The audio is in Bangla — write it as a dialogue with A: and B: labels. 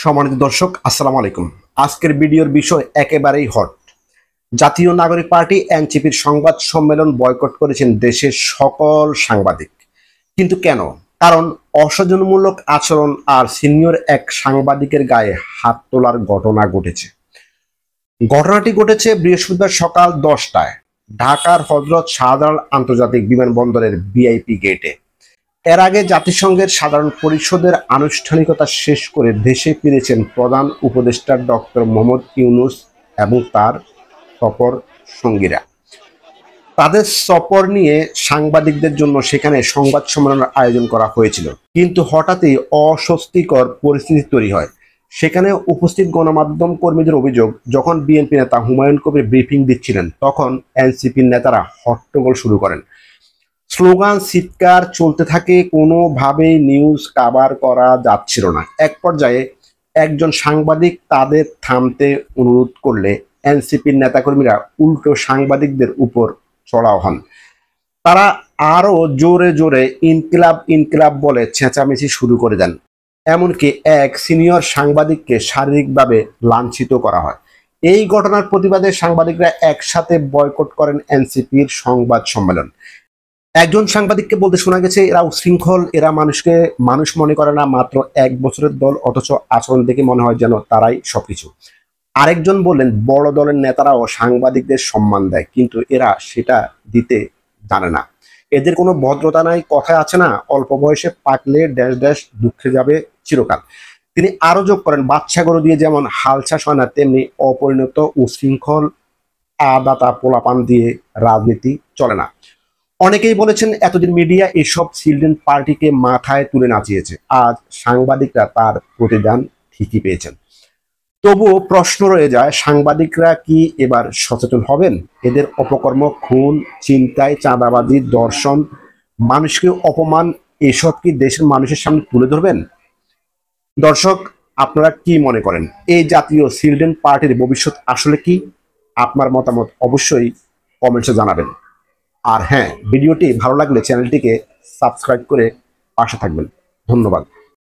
A: সম্মানিত দর্শক, আসসালামু আলাইকুম। আজকের ভিডিওর বিষয় একেবারেই হট। জাতীয় নাগরিক পার্টি এনসিপির সংবাদ সম্মেলন বয়কট করেছেন দেশের সকল সাংবাদিক। কিন্তু কেন? কারণ অসৌজন্যমূলক আচরণ আর সিনিয়র এক সাংবাদিকের গায়ে হাত তোলার ঘটনা ঘটেছে। ঘটনাটি ঘটেছে বৃহস্পতিবার সকাল 10টায় ঢাকার হযরত শাহজালাল আন্তর্জাতিক বিমানবন্দরের ভিআইপি গেটে। এর আগে জাতিসংঘের সাধারণ পরিষদের আনুষ্ঠানিকতা শেষ করে দেশে ফিরেছেন প্রধান উপদেষ্টা ডক্টর মোহাম্মদ ইউনূস এবং তার সফর সঙ্গীরা। তাদের সফর নিয়ে সাংবাদিকদের জন্য সেখানে সংবাদ সম্মেলনের আয়োজন করা হয়েছিল, কিন্তু হঠাৎই অস্বস্তিকর পরিস্থিতি তৈরি হয়। সেখানে উপস্থিত গণমাধ্যম কর্মীদের অভিযোগ, যখন বিএনপি নেতা হুমায়ুন কবির ব্রিফিং দিচ্ছিলেন তখন এনসিপির নেতারা হট্টগোল শুরু করেন। স্লোগান চিৎকার চলতে থাকে, কোনোভাবেই নিউজ কাভার করা যাচ্ছিল না। এক পর্যায়ে একজন সাংবাদিক তাদের থামতে অনুরোধ করলে এনসিপির নেতাকর্মীরা উল্টো সাংবাদিকদের উপর চড়াও হন। তারা আরো জোরে জোরে ইনকিলাব ইনকিলাব বলে চেঁচামেচি শুরু করে দেন। এমনকি এক সিনিয়র সাংবাদিককে শারীরিকভাবে লাঞ্ছিত করা হয়। এই ঘটনার প্রতিবাদে সাংবাদিকরা একসাথে বয়কট করেন এনসিপির সংবাদ সম্মেলন। একজন সাংবাদিককে বলতে শোনা গেছে, এরা উশৃঙ্খল, এরা মানুষকে মানুষ মনে করে না, মাত্র 1 বছরের দল, অথচ আচরণ দেখে মনে হয় যেন তারাই সবকিছু। আরেকজন বললেন, বড় দলের নেতারাও সাংবাদিকদের সম্মান দেয়, কিন্তু এরা সেটা দিতে জানে না। এদের কোনো ভদ্রতা নাই। কথায় আছে না, অল্প বয়সে পাকলে ড্যাশ ড্যাশ দুঃখে যাবে চিরকাল। তিনি আরো যোগ করেন, বাচ্চা গরু দিয়ে যেমন হাল চাষ হয় না, তেমনি অপরিণত উশৃঙ্খল আদাতা পোলাপান দিয়ে রাজনীতি চলে না। অনেকেই বলেছেন, এতদিন মিডিয়া এসব চিলড্রেন পার্টিকে মাথায় তুলে নাচিয়েছে, আজ সাংবাদিকরা তার প্রতিদান ঠিকই পেয়েছেন। তবুও প্রশ্ন রয়ে যায়, সাংবাদিকরা কি এবার সচেতন হবেন? এদের অপকর্ম, খুন, ছিনতাই, চাঁদাবাজি, ধর্ষণ, মানুষকে অপমান, এসব কি দেশের মানুষের সামনে তুলে ধরবেন? দর্শক, আপনারা কি মনে করেন, এই জাতীয় চিলড্রেন পার্টির ভবিষ্যৎ আসলে কি? আপনার মতামত অবশ্যই কমেন্টসে জানাবেন। আর হ্যাঁ, ভিডিওটি ভালো লাগলে চ্যানেলটিকে সাবস্ক্রাইব করে পাশে থাকবেন। ধন্যবাদ।